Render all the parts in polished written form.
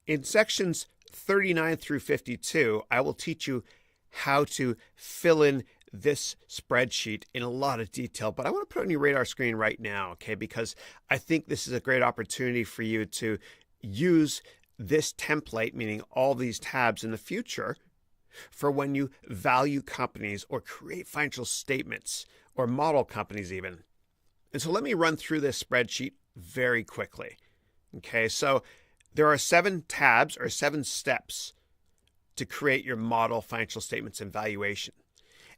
In sections 39 through 52, I will teach you how to fill in this spreadsheet in a lot of detail, but I want to put it on your radar screen right now, okay? Because I think this is a great opportunity for you to use this template, meaning all these tabs in the future, for when you value companies or create financial statements or model companies even. And so let me run through this spreadsheet very quickly. Okay, so there are 7 tabs or 7 steps to create your model financial statements and valuation.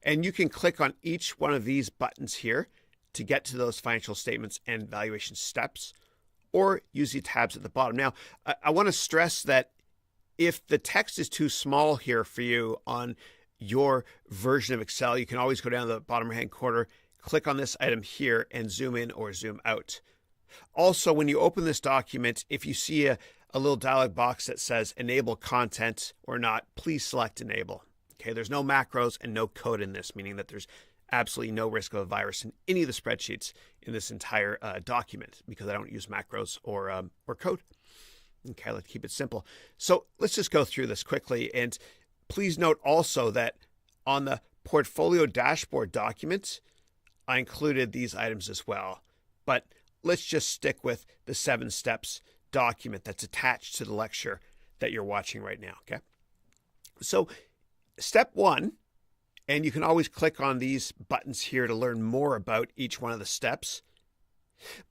And you can click on each one of these buttons here to get to those financial statements and valuation steps, or use the tabs at the bottom. Now, I want to stress that if the text is too small here for you on your version of Excel, you can always go down to the bottom right-hand corner, click on this item here, and zoom in or zoom out. Also, when you open this document, if you see a little dialog box that says enable content or not, please select enable. Okay, there's no macros and no code in this, meaning that there's absolutely no risk of a virus in any of the spreadsheets in this entire document, because I don't use macros or code. Okay, let's keep it simple. So let's just go through this quickly. And please note also that on the portfolio dashboard document, I included these items as well. But let's just stick with the 7 steps document that's attached to the lecture that you're watching right now, okay? So step 1, and you can always click on these buttons here to learn more about each one of the steps.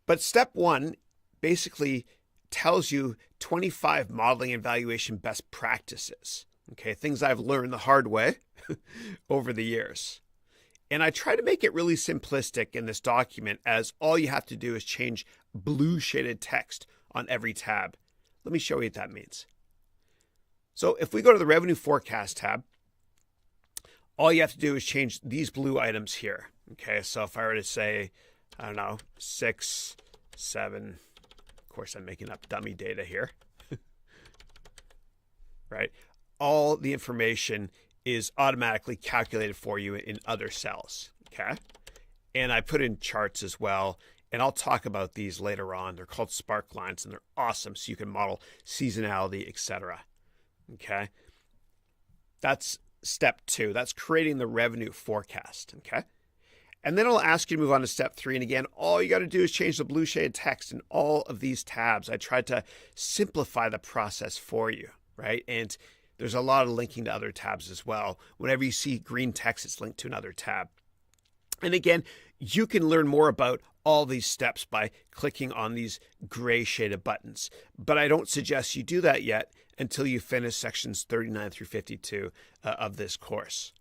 But step 1 basically tells you 25 modeling and valuation best practices, okay? Things I've learned the hard way over the years. And I try to make it really simplistic in this document, as all you have to do is change blue shaded text on every tab. Let me show you what that means. So if we go to the revenue forecast tab, all you have to do is change these blue items here. Okay, so if I were to say, I don't know, 6, 7, of course I'm making up dummy data here, right? All the information is automatically calculated for you in other cells, okay? And I put in charts as well, and I'll talk about these later on. They're called spark lines, and they're awesome, so you can model seasonality, etc. Okay? That's step 2. That's creating the revenue forecast, okay? And then I'll ask you to move on to step 3. And again, all you got to do is change the blue shaded text in all of these tabs. I tried to simplify the process for you, right? And there's a lot of linking to other tabs as well. Whenever you see green text, it's linked to another tab. And again, you can learn more about all these steps by clicking on these gray shaded buttons. But I don't suggest you do that yet until you finish sections 39 through 52 of this course.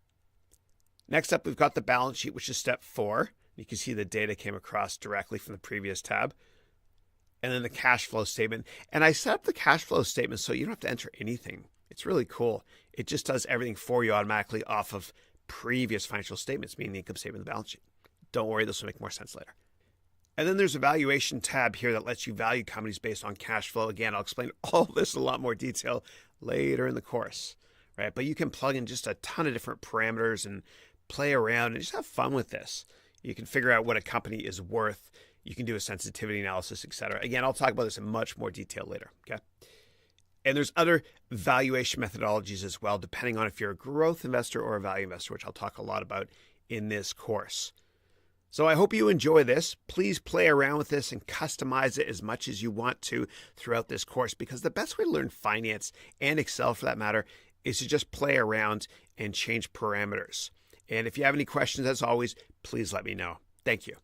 Next up, we've got the balance sheet, which is step 4. You can see the data came across directly from the previous tab. And then the cash flow statement. And I set up the cash flow statement so you don't have to enter anything. It's really cool. It just does everything for you automatically off of previous financial statements, meaning the income statement and the balance sheet. Don't worry, this will make more sense later. And then there's a valuation tab here that lets you value companies based on cash flow. Again, I'll explain all this in a lot more detail later in the course, right? But you can plug in just a ton of different parameters and play around and just have fun with this. You can figure out what a company is worth. You can do a sensitivity analysis, etc. Again, I'll talk about this in much more detail later, okay? And there's other valuation methodologies as well, depending on if you're a growth investor or a value investor, which I'll talk a lot about in this course. So I hope you enjoy this. Please play around with this and customize it as much as you want to throughout this course, because the best way to learn finance and Excel for that matter is to just play around and change parameters. And if you have any questions, as always, please let me know. Thank you.